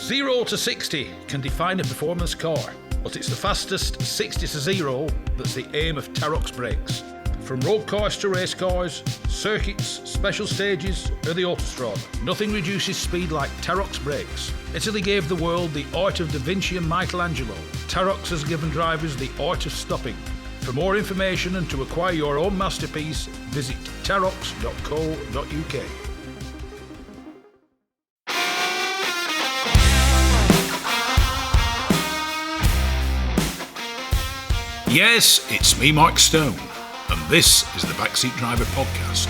0 to 60 can define a performance car, but it's the fastest 60 to 0 that's the aim of Tarok's brakes. From road cars to race cars, circuits, special stages, or the autostrada, nothing reduces speed like Tarok's brakes. Italy gave the world the art of Da Vinci and Michelangelo. Tarok's has given drivers the art of stopping. For more information and to acquire your own masterpiece, visit taroks.co.uk. Yes, it's me, Mark Stone, and this is the Backseat Driver Podcast.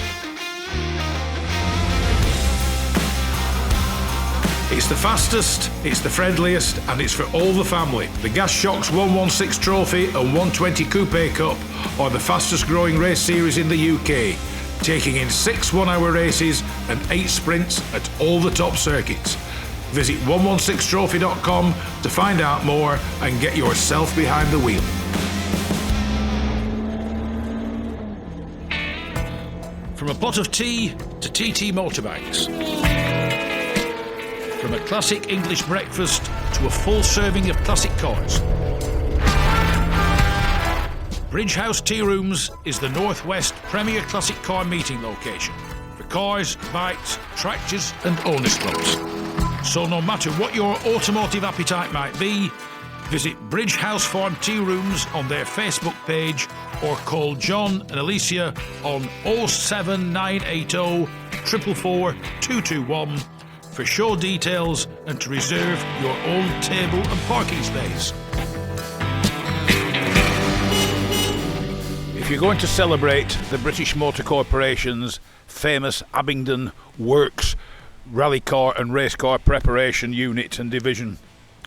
It's the fastest, it's the friendliest, and it's for all the family. The Gas Shocks 116 Trophy and 120 Coupe Cup are the fastest growing race series in the UK, taking in 6 one-hour races and 8 sprints at all the top circuits. Visit 116trophy.com to find out more and get yourself behind the wheel. From a pot of tea to TT motorbikes. From a classic English breakfast to a full serving of classic cars. Bridge House Tea Rooms is the Northwest premier classic car meeting location for cars, bikes, tractors and owners clubs. So no matter what your automotive appetite might be, visit Bridge House Farm Tea Rooms on their Facebook page or call John and Alicia on 07980 444 221 for show details and to reserve your own table and parking space. If you're going to celebrate the British Motor Corporation's famous Abingdon Works rally car and race car preparation unit and division,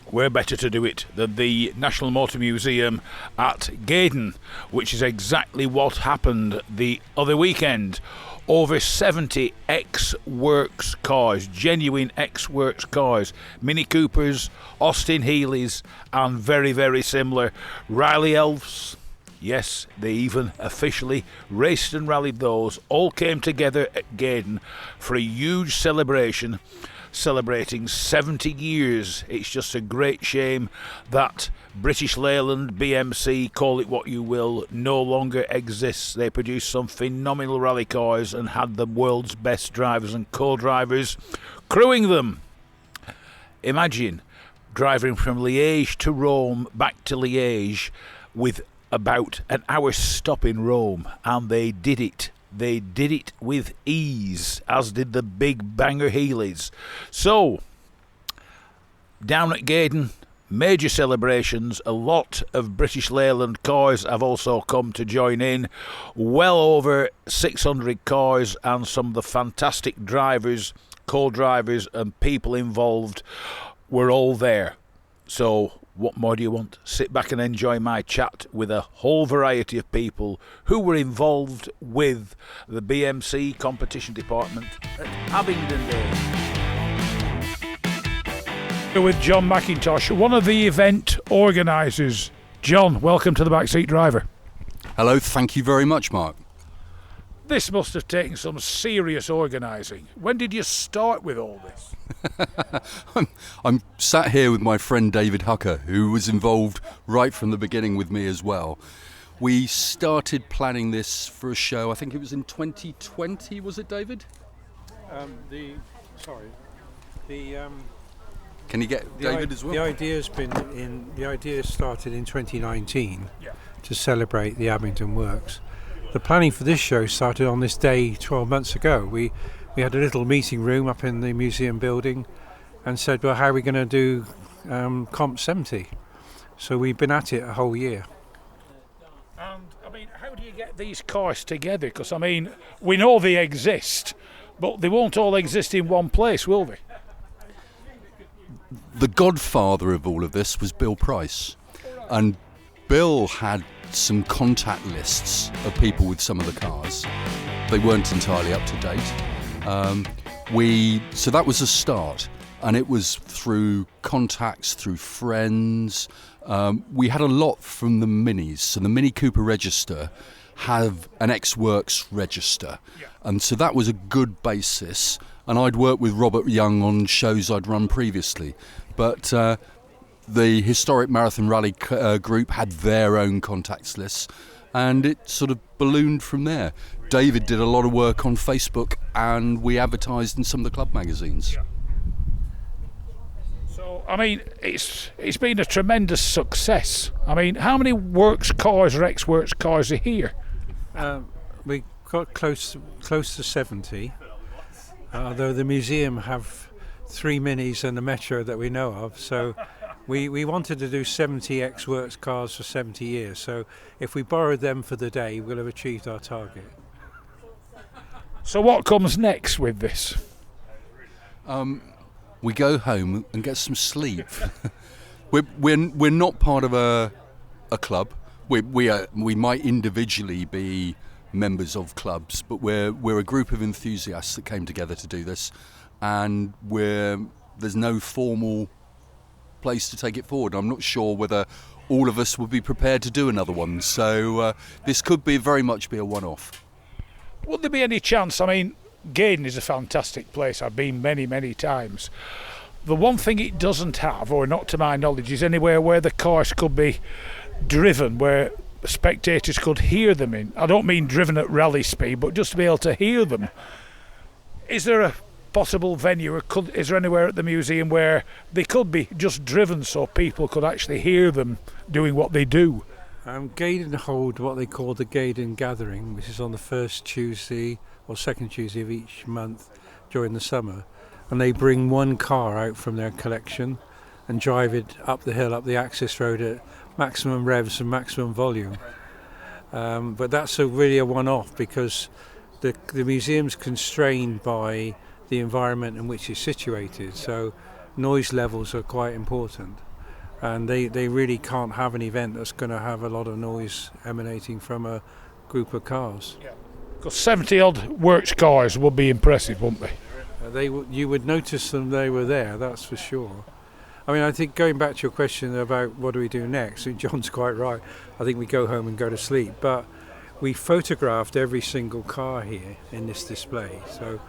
where better to do it than the National Motor Museum at Gaydon, which is exactly what happened the other weekend. Over 70 ex-works cars, genuine ex-works cars, Mini Coopers, Austin Healeys, and very, very similar Riley Elves. Yes, they even officially raced and rallied those, all came together at Gaydon for a huge celebration, celebrating 70 years. It's just a great shame that British Leyland, BMC, call it what you will, no longer exists. They produced some phenomenal rally cars and had the world's best drivers and co-drivers crewing them. Imagine driving from Liège to Rome, back to Liège, with about an hour's stop in Rome, and they did it. They did it with ease, as did the big banger Healeys. So, down at Gaydon, major celebrations. A lot of British Leyland cars have also come to join in. Well over 600 cars, and some of the fantastic drivers, co-drivers and people involved were all there. So, what more do you want? Sit back and enjoy my chat with a whole variety of people who were involved with the BMC competition department at Abingdon Day. With John McIntosh, one of the event organisers. John, welcome to the Backseat Driver. Hello, thank you very much, Mark. This must have taken some serious organising. When did you start with all this? I'm sat here with my friend David Hucker, who was involved right from the beginning with me as well. We started planning this for a show, I think it was in 2020, was it, David? Can you get David as well? The idea started in 2019 to celebrate the Abingdon Works. The planning for this show started on this day 12 months ago. We had a little meeting room up in the museum building and said, well, how are we going to do Comp 70? So we've been at it a whole year. And, I mean, how do you get these cars together? Because, I mean, we know they exist, but they won't all exist in one place, will they? The godfather of all of this was Bill Price. And Bill had some contact lists of people with some of the cars. They weren't entirely up to date. So that was a start, and it was through contacts, through friends. We had a lot from the Minis. So the Mini Cooper register have an ex-works register, and so that was a good basis. and I'd worked with Robert Young on shows I'd run previously, but the Historic Marathon Rally group had their own contacts lists, and it sort of ballooned from there. David did a lot of work on Facebook, and we advertised in some of the club magazines. So, I mean, it's been a tremendous success. I mean, how many works cars or ex-works cars are here? We got close to 70, although the museum have 3 minis and a metro that we know of. So we wanted to do 70 ex-works cars for 70 years. So if we borrowed them for the day, we'll have achieved our target. So what comes next with this? We go home and get some sleep. we're not part of a club. We might individually be members of clubs, but we're a group of enthusiasts that came together to do this, and there's no formal place to take it forward. I'm not sure whether all of us would be prepared to do another one, so this could very much be a one-off. Would there be any chance? I mean, Gaydon is a fantastic place. I've been many, many times. The one thing it doesn't have, or not to my knowledge, is anywhere where the cars could be driven, where spectators could hear them in. I don't mean driven at rally speed, but just to be able to hear them. Is there a possible venue, or is there anywhere at the museum where they could be just driven so people could actually hear them doing what they do? Gaydon hold what they call the Gaydon Gathering, which is on the first Tuesday or second Tuesday of each month during the summer, and they bring one car out from their collection and drive it up the hill, up the access road at maximum revs and maximum volume. But that's really a one-off, because the museum's constrained by the environment in which it's situated, so noise levels are quite important, and they really can't have an event that's going to have a lot of noise emanating from a group of cars. Yeah. Because 70 odd works cars would be impressive, wouldn't they? You would notice them, they were there, that's for sure. I mean, I think going back to your question about what do we do next, and John's quite right, I think we go home and go to sleep, but we photographed every single car here in this display. So,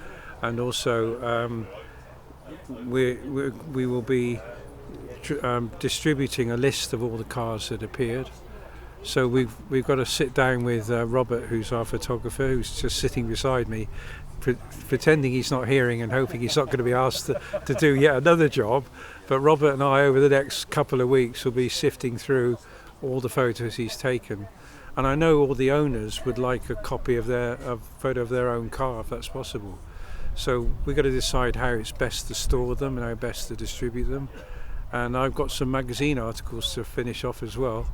and also we will be distributing a list of all the cars that appeared. So we've got to sit down with Robert, who's our photographer, who's just sitting beside me, pretending he's not hearing and hoping he's not going to be asked to do yet another job. But Robert and I, over the next couple of weeks, will be sifting through all the photos he's taken. And I know all the owners would like a copy of a photo of their own car, if that's possible. So we've got to decide how it's best to store them and how best to distribute them. And I've got some magazine articles to finish off as well.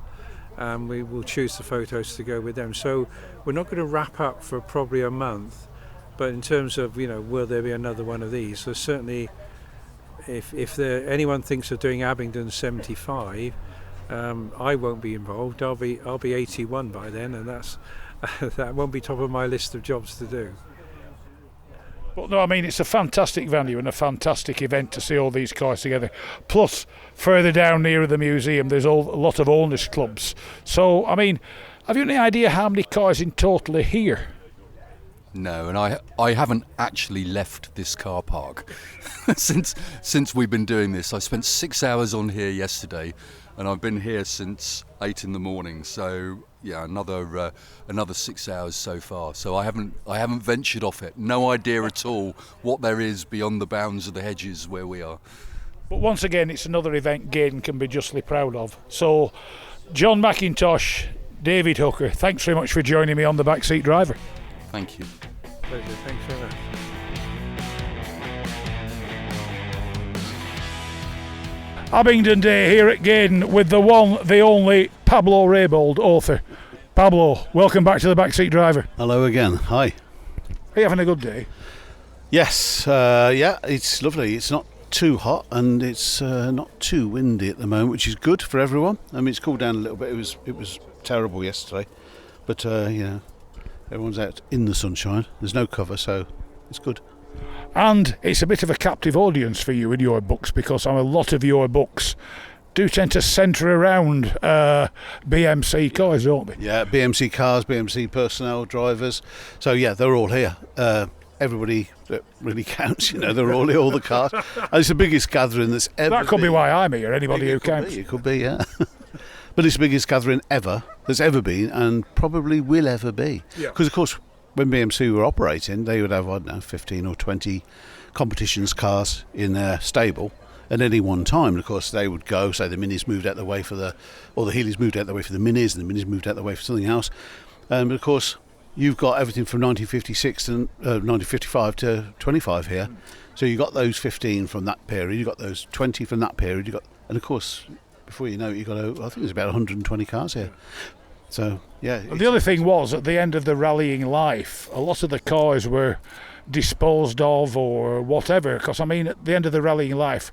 And we will choose the photos to go with them. So we're not going to wrap up for probably a month. But in terms of, will there be another one of these? So certainly, if anyone thinks of doing Abingdon 75, I won't be involved. I'll be 81 by then, and that won't be top of my list of jobs to do. But no, I mean, it's a fantastic venue and a fantastic event to see all these cars together. Plus, further down near the museum, there's a lot of owners' clubs. So, I mean, have you any idea how many cars in total are here? No, and I haven't actually left this car park since we've been doing this. I spent 6 hours on here yesterday, and I've been here since 8 in the morning. So yeah, another 6 hours so far. So I haven't ventured off it. No idea at all what there is beyond the bounds of the hedges where we are. But once again, it's another event Gaydon can be justly proud of. So, John McIntosh, David Hooker, thanks very much for joining me on the Backseat Driver. Thank you. Pleasure. Thanks very much. Abingdon Day here at Gaydon with the one, the only Pablo Raybould, author. Pablo, welcome back to the Backseat Driver. Hello again. Hi. Are you having a good day? Yes. Yeah, it's lovely. It's not too hot and it's not too windy at the moment, which is good for everyone. I mean, it's cooled down a little bit. It was terrible yesterday, but everyone's out in the sunshine. There's no cover, so it's good. And it's a bit of a captive audience for you in your books, because a lot of your books do tend to centre around BMC cars, don't they? Yeah, BMC cars, BMC personnel, drivers. So yeah, they're all here. everybody that really counts. They're all the cars. And it's the biggest gathering that's ever. That could be why I'm here. Anybody who counts. It could be, yeah. But it's the biggest gathering that's ever been, and probably will ever be. Because of course, when BMC were operating, they would have 15 or 20 competitions cars in their stable at any one time. And of course, they would go. Say the Minis moved out the way or the Healeys moved out the way for the Minis, and the Minis moved out the way for something else. But of course, you've got everything from 1956 to 1955 to 25 here. So you got those 15 from that period. You got those 20 from that period. And of course, before you know it, you got I think there's about 120 cars here. So yeah. And the other thing was, at the end of the rallying life, a lot of the cars were disposed of or whatever, because at the end of the rallying life,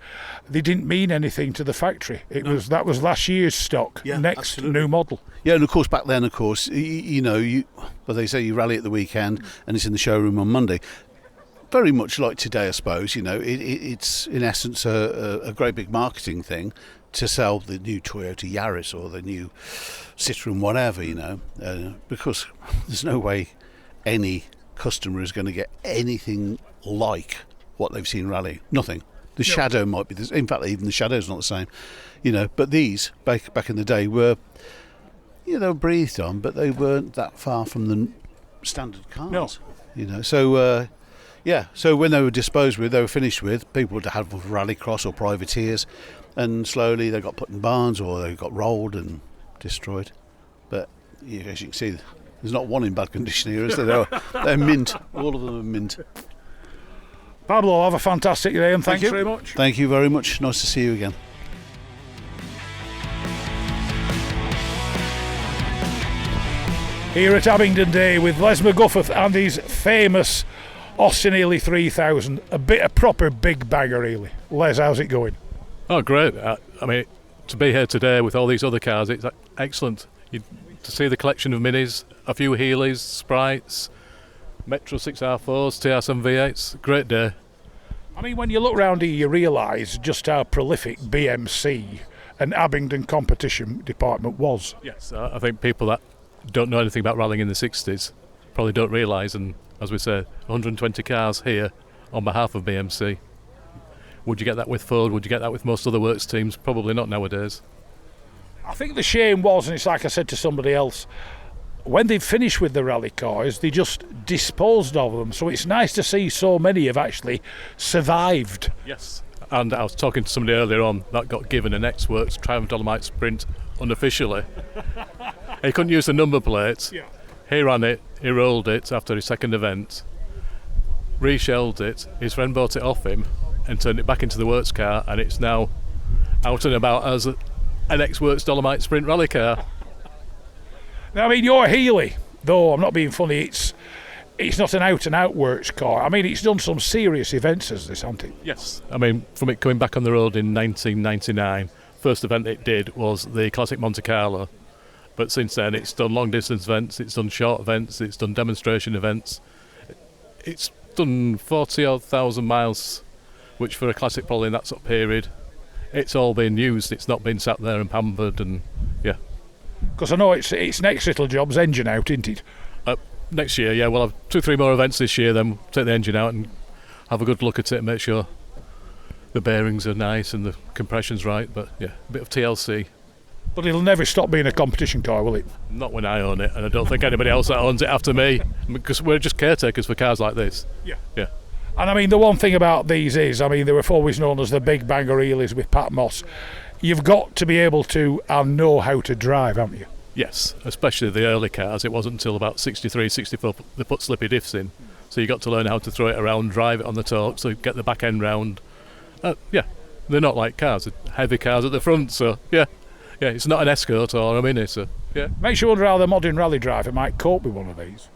they didn't mean anything to the factory. That was last year's stock. Next absolutely. New model. Yeah, and of course back then, they say you rally at the weekend and it's in the showroom on Monday. Very much like today, I suppose. It's in essence a great big marketing thing to sell the new Toyota Yaris or the new Citroen, whatever. Because there's no way any customer is going to get anything like what they've seen rally. Nothing. The shadow might be this. In fact, even the shadow's not the same. But these back in the day were, they were breathed on, but they weren't that far from the standard cars. No. So so when they were disposed with, they were finished with, people would have rallycross or privateers, and slowly they got put in barns or they got rolled and destroyed. But as you can see, there's not one in bad condition here, is there? They're mint. All of them are mint. Pablo, have a fantastic day, and thanks very much. Thank you very much. Nice to see you again. Here at Abingdon Day with Les McGuffeth and his famous Austin Healey 3000. A proper big bagger, really. Les, how's it going? Oh, great. To be here today with all these other cars, it's excellent. To see the collection of Minis, a few Healeys, Sprites, Metro 6R4s, TR7 V8s. Great day. When you look round here, you realise just how prolific BMC and Abingdon competition department was. Yes, I think people that don't know anything about rallying in the 60s probably don't realise, and as we say, 120 cars here on behalf of BMC. Would you get that with Ford? Would you get that with most other works teams? Probably not nowadays. I think the shame was, and it's like I said to somebody else, when they finished with the rally cars, they just disposed of them. So it's nice to see so many have actually survived. Yes, and I was talking to somebody earlier on that got given an X-Works Triumph Dolomite Sprint unofficially. He couldn't use the number plate. Yeah. He ran it, he rolled it after his second event, reshelled it, his friend bought it off him and turned it back into the works car, and it's now out and about as an X-Works Dolomite Sprint rally car. Now, your Healey, though I'm not being funny, it's not an out-and-out works car. It's done some serious events as this, hasn't it? Yes. From it coming back on the road in 1999, first event it did was the Classic Monte Carlo. But since then, it's done long-distance events, it's done short events, it's done demonstration events. It's done 40,000 miles, which for a classic probably in that sort of period, it's all been used. It's not been sat there and pampered, and yeah. Because I know its next little job's engine out, isn't it? Next year, yeah. We'll have 2-3 more events this year, then we'll take the engine out and have a good look at it and make sure the bearings are nice and the compression's right. But yeah, a bit of TLC. But it'll never stop being a competition car, will it? Not when I own it, and I don't think anybody else that owns it after me, because we're just caretakers for cars like this. Yeah. Yeah. And the one thing about these is, they were always known as the big banger Healeys with Pat Moss. You've got to be able to and know how to drive, haven't you? Yes, especially the early cars. It wasn't until about 63, 64 they put slippy diffs in. So you got to learn how to throw it around, drive it on the torque, so you get the back end round. Yeah, they're not like cars, they're heavy cars at the front, so yeah. Yeah, it's not an Escort or a Mini, so yeah. Makes you wonder how the modern rally driver might cope with one of these.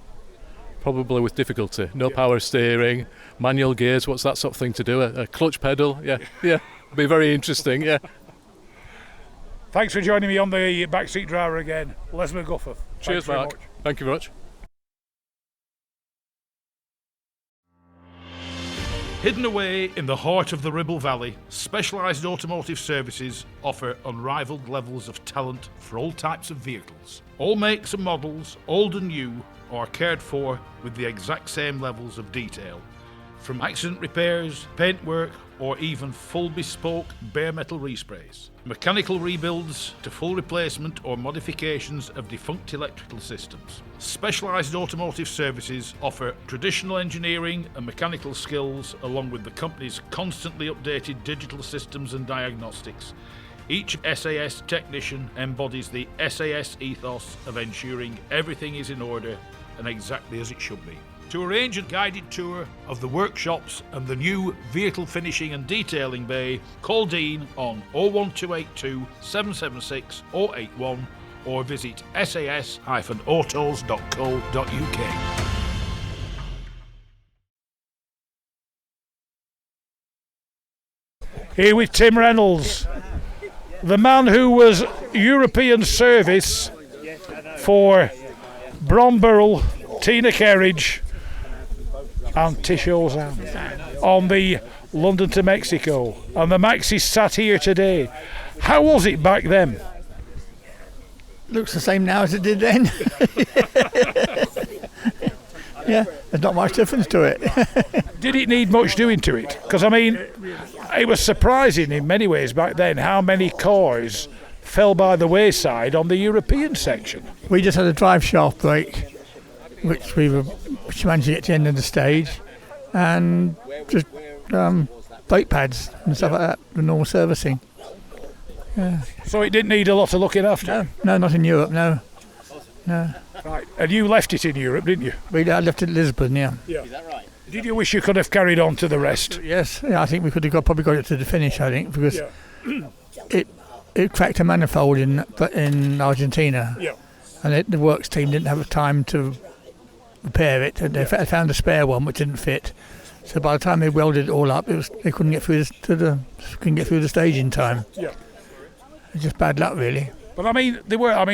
Probably with difficulty. No power steering, manual gears, what's that sort of thing to do? A clutch pedal, yeah. Be very interesting, yeah. Thanks for joining me on the Backseat Driver again, Les McGuffeth. Cheers, Mark. Thank you very much. Hidden away in the heart of the Ribble Valley, specialised automotive services offer unrivalled levels of talent for all types of vehicles. All makes and models, old and new, are cared for with the exact same levels of detail. From accident repairs, paintwork, or even full bespoke bare metal resprays. Mechanical rebuilds to full replacement or modifications of defunct electrical systems. Specialised automotive services offer traditional engineering and mechanical skills along with the company's constantly updated digital systems and diagnostics. Each SAS technician embodies the SAS ethos of ensuring everything is in order and exactly as it should be. To arrange a guided tour of the workshops and the new vehicle finishing and detailing bay, call Dean on 01282 776 081 or visit sas-autos.co.uk. Here with Tim Reynolds, the man who was European service for Bromburl, Tina Kerridge and Tish Ozan on the London to Mexico, and the Maxis sat here today. How was it back then? Looks the same now as it did then. Yeah, there's not much difference to it. Did it need much doing to it? Because I mean, it was surprising in many ways back then how many cars fell by the wayside on the European section. We just had a drive shaft brake, which managed to get to the end of the stage, and just brake pads and stuff like that, the normal servicing. Yeah. So it didn't need a lot of looking after? No, not in Europe, no. Right, and you left it in Europe, didn't you? I left it in Lisbon, yeah. Is that right? Did you wish you could have carried on to the rest? Yes, yeah, I think we could have probably got it to the finish, I think, because it cracked a manifold in Argentina. Yeah. And the works team didn't have time to repair it. They found a spare one which didn't fit. So by the time they welded it all up, they couldn't get through the stage in time. Yeah. It's just bad luck, really. But I mean,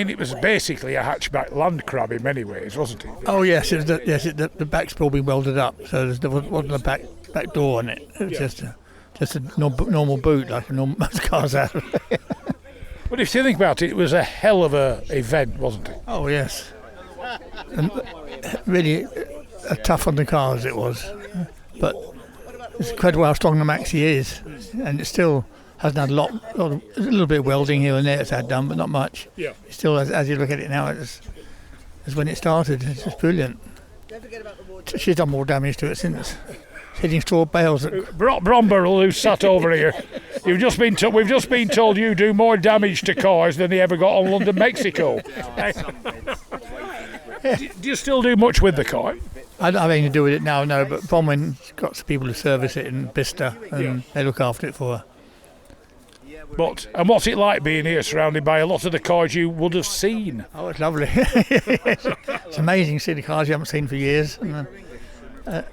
it was basically a hatchback land crab in many ways, wasn't it? Oh yes, the back's all been welded up, so there wasn't a back door on it. It was just a normal boot, like most cars have. But if you think about it, it was a hell of a event, wasn't it? Oh yes, and really tough on the cars it was. But it's incredible how strong the Maxi is, and it still hasn't had a little bit of welding here and there it's had done, but not much. Yeah. Still, as you look at it now, it's when it started. It's just brilliant. She's done more damage to it since. Hitting straw bales. Bromburl, who sat over here, we've just been told you do more damage to cars than they ever got on London, Mexico. Do you still do much with the car? I don't have anything to do with it now, no, but Bronwyn's got some people who service it in Bicester, and they look after it for her. And what's it like being here surrounded by a lot of the cars you would have seen? Oh, it's lovely. It's amazing to see the cars you haven't seen for years. I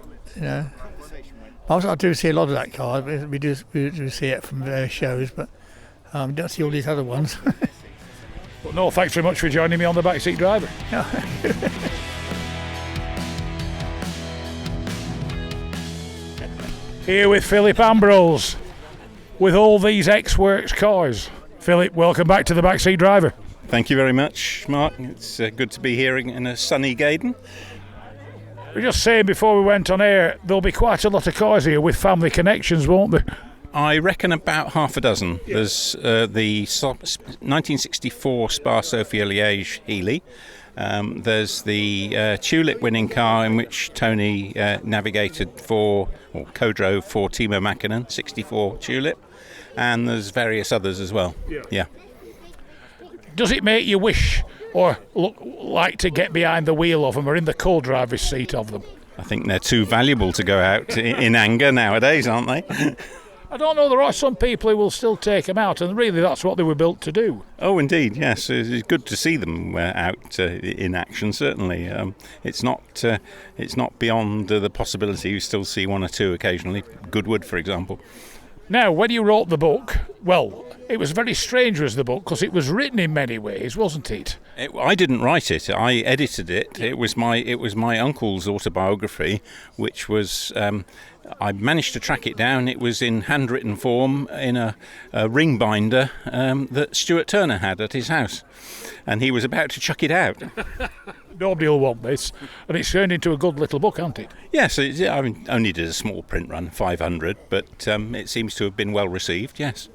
do see a lot of that car. We do see it from various shows, but we don't see all these other ones. Well, no, thanks very much for joining me on the Backseat Driver. Here with Philip Ambrose, with all these ex-works cars. Philip, welcome back to the Backseat Driver. Thank you very much, Mark. It's good to be here in a sunny Gaydon. We were just saying before we went on air, there'll be quite a lot of cars here with family connections, won't there? I reckon about half a dozen. Yeah. There's the 1964 Spa Sophia Liège Healey. There's the Tulip winning car in which Tony navigated co-drove for Timo Mäkinen, 64 Tulip. And there's various others as well. Yeah. Does it make you wish or look like to get behind the wheel of them or in the co-driver's seat of them? I think they're too valuable to go out in anger nowadays, aren't they? I don't know, there are some people who will still take them out, and really that's what they were built to do. Oh, indeed, yes. It's good to see them out in action, certainly. It's not beyond the possibility you still see one or two occasionally. Goodwood, for example. Now, when you wrote the book, well, it was very strange as the book, because it was written in many ways, wasn't it? I didn't write it. I edited it. It was my uncle's autobiography, which was... I managed to track it down. It was in handwritten form in a ring binder that Stuart Turner had at his house, and he was about to chuck it out. Nobody will want this, and it's turned into a good little book, hasn't it? Yes, I mean, only did a small print run, 500, but it seems to have been well received, yes.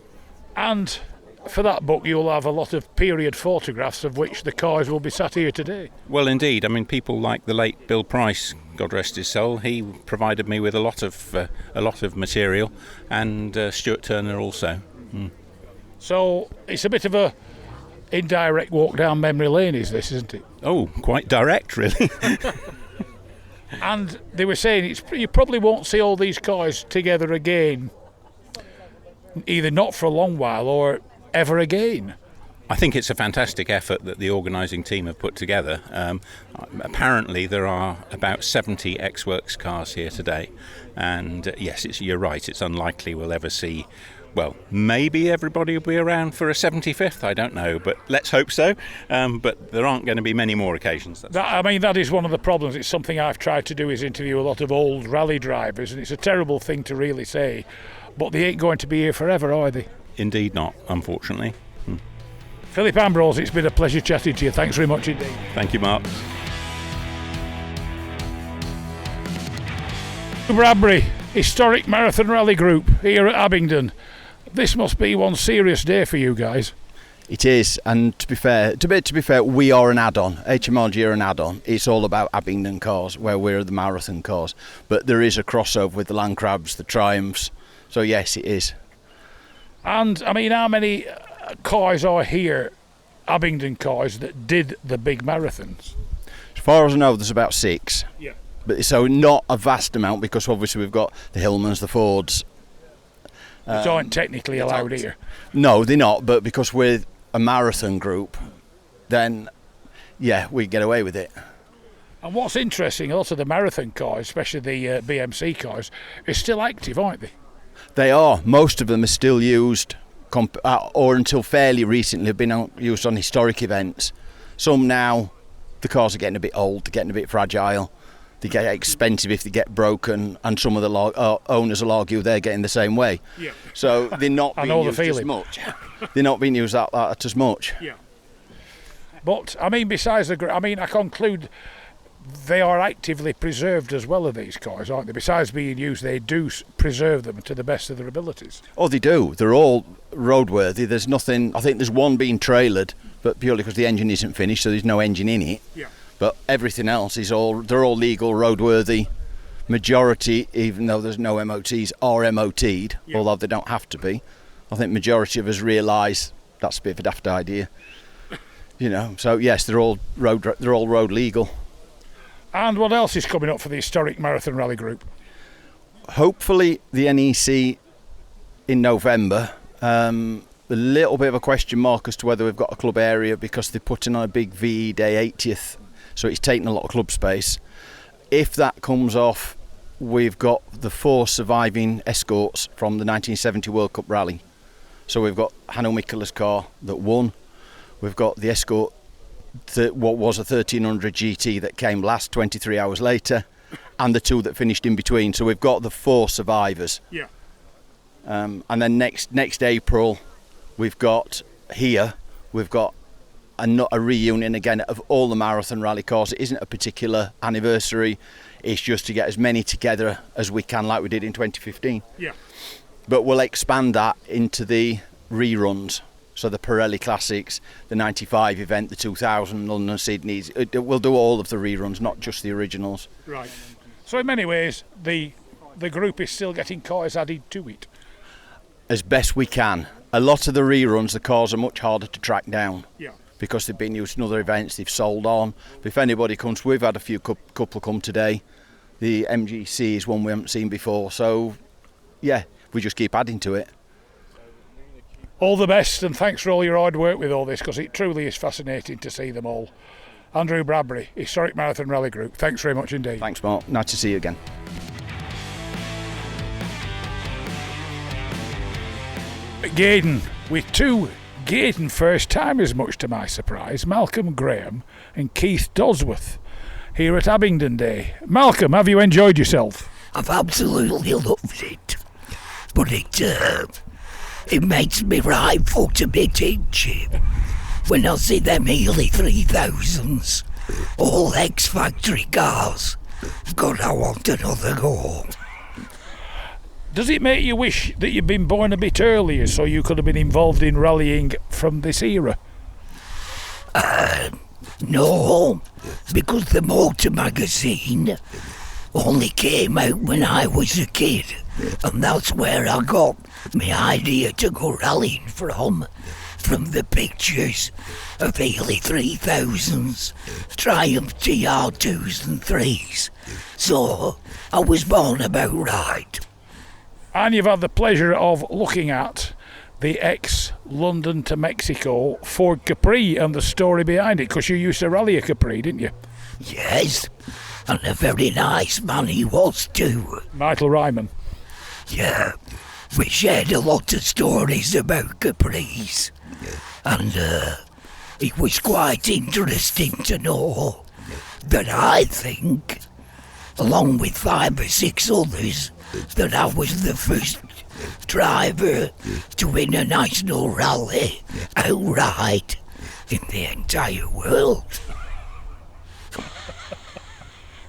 And for that book, you'll have a lot of period photographs of which the cars will be sat here today. Well, indeed. I mean, people like the late Bill Price, God rest his soul, he provided me with a lot of material, and Stuart Turner also. So it's a bit of a indirect walk down memory lane, is this, isn't it? Oh, quite direct, really. And they were saying you probably won't see all these cars together again, either not for a long while or ever again. I think it's a fantastic effort that the organising team have put together. Apparently there are about 70 ex-works cars here today, and yes, you're right, it's unlikely we'll ever see. Well, maybe everybody will be around for a 75th, I don't know, but let's hope so. But there aren't going to be many more occasions. That is one of the problems. It's something I've tried to do, is interview a lot of old rally drivers, and it's a terrible thing to really say, but they ain't going to be here forever, are they? Indeed not, unfortunately. Philip Ambrose, it's been a pleasure chatting to you. Thanks very much indeed. Thank you, Mark. Bradbury, Historic Marathon Rally Group here at Abingdon. This must be one serious day for you guys. It is, and to be fair, we are an add-on. HMRG are an add-on. It's all about Abingdon cars, where we're the marathon cars. But there is a crossover with the Land Crabs, the Triumphs. So yes, it is. And I mean, how many cars are here, Abingdon cars, that did the big marathons? As far as I know, there's about 6. Yeah. But so not a vast amount, because obviously we've got the Hillmans, the Fords. Which aren't technically allowed here. No, they're not. But because we're a marathon group, then yeah, we get away with it. And what's interesting, a lot of the marathon cars, especially the BMC cars, are still active, aren't they? They are. Most of them are still used, or until fairly recently have been used on historic events. Some now, the cars are getting a bit old, they're getting a bit fragile, they get expensive if they get broken, and some of the owners will argue they're getting the same way. Yeah. So they're not being used as much. They're not being used that as much. Yeah. But I mean, I conclude they are actively preserved as well, of these cars, aren't they? Besides being used, they do preserve them to the best of their abilities. Oh, they do. They're all roadworthy. There's nothing. I think there's one being trailered, but purely because the engine isn't finished, so there's no engine in it. Yeah. But everything else they're all legal, roadworthy. Majority, even though there's no MOTs, are MOT'd, although they don't have to be. I think majority of us realise that's a bit of a daft idea. So yes, they're all road legal. And what else is coming up for the Historic Marathon Rally Group? Hopefully the NEC in November. A little bit of a question mark as to whether we've got a club area, because they're putting on a big VE Day 80th, so it's taking a lot of club space. If that comes off, we've got the 4 surviving escorts from the 1970 World Cup Rally. So we've got Hanno Mikkela's car that won. We've got the escort, what was a 1300 GT that came last 23 hours later, and the 2 that finished in between. So we've got the 4 survivors. Yeah. And then next April, we've got a reunion again of all the marathon rally cars. It isn't a particular anniversary, it's just to get as many together as we can, like we did in 2015. Yeah. But we'll expand that into the reruns. So the Pirelli Classics, the 95 event, the 2000 London Sydney's. We'll do all of the reruns, not just the originals. Right. So in many ways, the group is still getting cars added to it. As best we can. A lot of the reruns, the cars are much harder to track down. Yeah. Because they've been used in other events, they've sold on. But if anybody comes, we've had a few couple come today. The MGC is one we haven't seen before. So, yeah, we just keep adding to it. All the best, and thanks for all your hard work with all this, because it truly is fascinating to see them all. Andrew Bradbury, Historic Marathon Rally Group, thanks very much indeed. Thanks, Mark. Nice to see you again. Gaydon, with 2 Gaydon first-timers, much to my surprise, Malcolm Graham and Keith Dosworth, here at Abingdon Day. Malcolm, have you enjoyed yourself? I've absolutely loved it, but it makes me right foot a bit itchy when I see them Healey 3000s all ex-factory cars. God, I want another go. Does it make you wish that you'd been born a bit earlier so you could have been involved in rallying from this era? No, because the Motor magazine only came out when I was a kid, and that's where I got my idea to go rallying from the pictures of Healey 3000s, Triumph TR2s and 3s. So I was born about right. And you've had the pleasure of looking at the ex-London to Mexico Ford Capri and the story behind it, because you used to rally a Capri, didn't you? Yes, and a very nice man he was too. Michael Ryman. Yeah, we shared a lot of stories about Capris, and it was quite interesting to know that I think, along with 5 or 6 others, that I was the first driver to win a national rally outright in the entire world.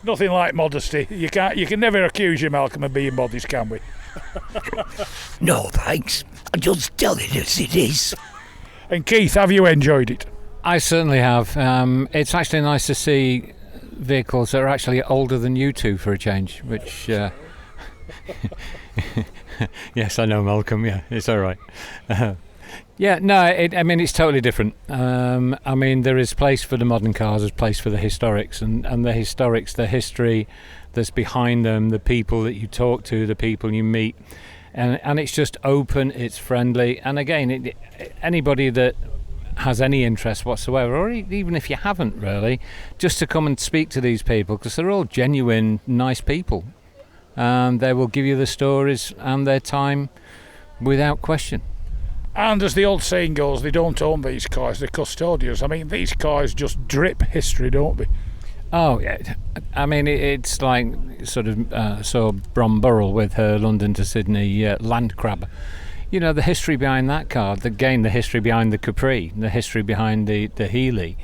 Nothing like modesty. You can never accuse you, Malcolm, of being modest, can we? No thanks, I'm just telling it as it is. And Keith, have you enjoyed it? I certainly have. It's actually nice to see vehicles that are actually older than you two for a change, which yes, I know, Malcolm. Yeah, it's all right. It's totally different. There is place for the modern cars, there's place for the historics, and the historics, the history that's behind them, the people that you talk to, the people you meet, and it's just open, it's friendly, and again, anybody that has any interest whatsoever, or even if you haven't really, just to come and speak to these people, because they're all genuine, nice people. They will give you the stories and their time without question. And as the old saying goes, they don't own these cars, they're custodians. I mean, these cars just drip history, don't they? Oh, yeah. I mean, it's like sort of so Bron Burrell with her London to Sydney Land Crab. You know, the history behind that car, the history behind the Capri, the history behind the Healey,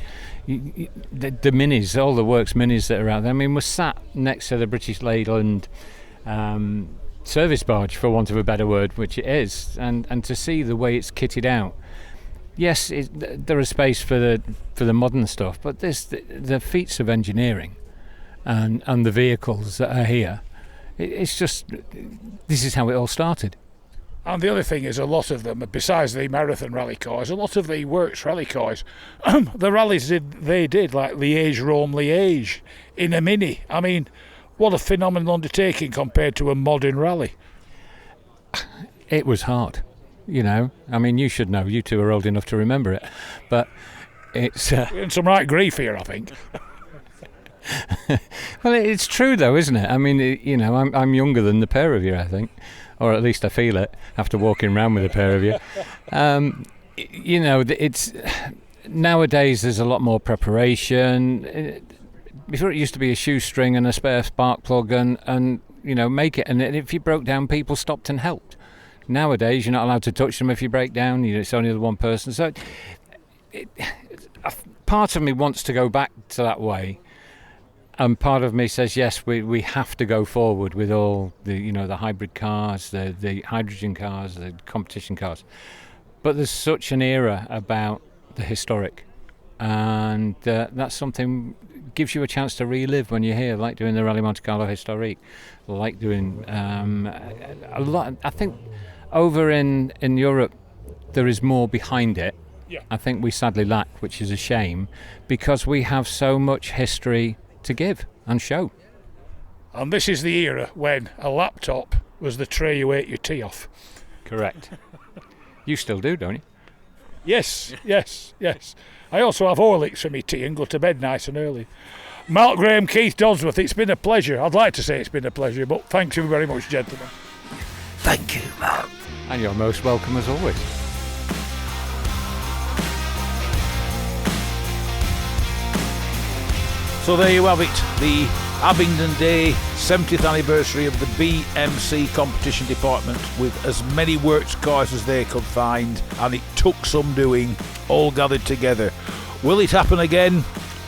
the minis, all the works minis that are out there. I mean, we're sat next to the British Leyland service barge, for want of a better word, which it is, and to see the way it's kitted out. Yes, there is space for the modern stuff, but the feats of engineering and the vehicles that are here, it's just, this is how it all started. And the other thing is, a lot of them, besides the marathon rally cars, a lot of the works rally cars, the rallies they did, like Liège, Rome, Liège, in a Mini. I mean, what a phenomenal undertaking compared to a modern rally. It was hard, you know. I mean, you should know. You two are old enough to remember it. But it's... We're in some right grief here, I think. Well, it's true, though, isn't it? I mean, you know, I'm younger than the pair of you, I think. Or at least I feel it after walking around with a pair of you. You know, it's... Nowadays, there's a lot more preparation. Before it used to be a shoestring and a spare spark plug and you know, make it. And if you broke down, people stopped and helped. Nowadays, you're not allowed to touch them if you break down. It's only the one person. So part of me wants to go back to that way. And part of me says, yes, we have to go forward with all the, you know, the hybrid cars, the hydrogen cars, the competition cars. But there's such an era about the historic. And that's something gives you a chance to relive when you're here, like doing the Rally Monte Carlo Historique, like doing a lot. I think over in Europe there is more behind it. Yeah. I think we sadly lack, which is a shame, because we have so much history to give and show. And this is the era when a laptop was the tray you ate your tea off. Correct. You still do, don't you? Yes. I also have Horlicks for me tea and go to bed nice and early. Mark Graham, Keith Dodsworth, it's been a pleasure. I'd like to say it's been a pleasure, but thank you very much, gentlemen. Thank you, Mark. And you're most welcome as always. So there you have it, the Abingdon Day 70th anniversary of the BMC competition department, with as many works cars as they could find, and it took some doing, all gathered together. Will it happen again?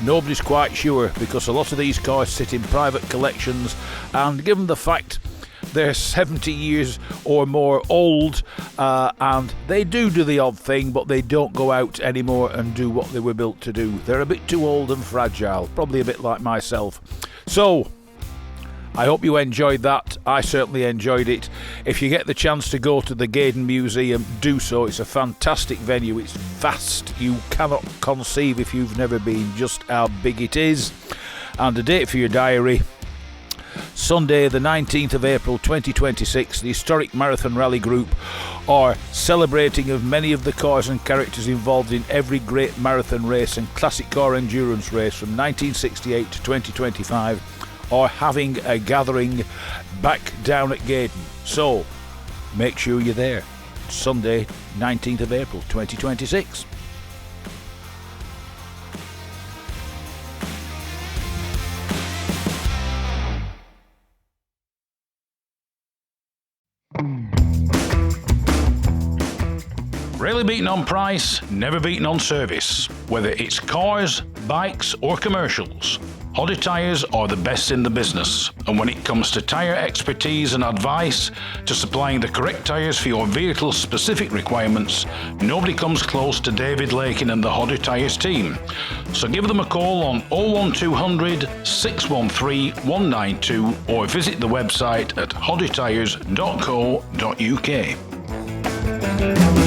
Nobody's quite sure, because a lot of these cars sit in private collections, and given the fact they're 70 years or more old, and they do the odd thing, but they don't go out anymore and do what they were built to do. They're a bit too old and fragile, probably a bit like myself. So I hope you enjoyed that. I certainly enjoyed it. If you get the chance to go to the Gaydon Museum, do so. It's a fantastic venue. It's vast. You cannot conceive, if you've never been, just how big it is. And a date for your diary: Sunday the 19th of April 2026, the Historic Marathon Rally Group are celebrating of many of the cars and characters involved in every great marathon race and classic car endurance race from 1968 to 2025, are having a gathering back down at Gaydon. So make sure you're there. Sunday 19th of April 2026. Rarely beaten on price, never beaten on service. Whether it's cars, bikes or commercials, Hoddy Tyres are the best in the business. And when it comes to tyre expertise and advice to supplying the correct tyres for your vehicle's specific requirements, nobody comes close to David Lakin and the Hoddy Tyres team. So give them a call on 01200 613 192 or visit the website at hoddytyres.co.uk.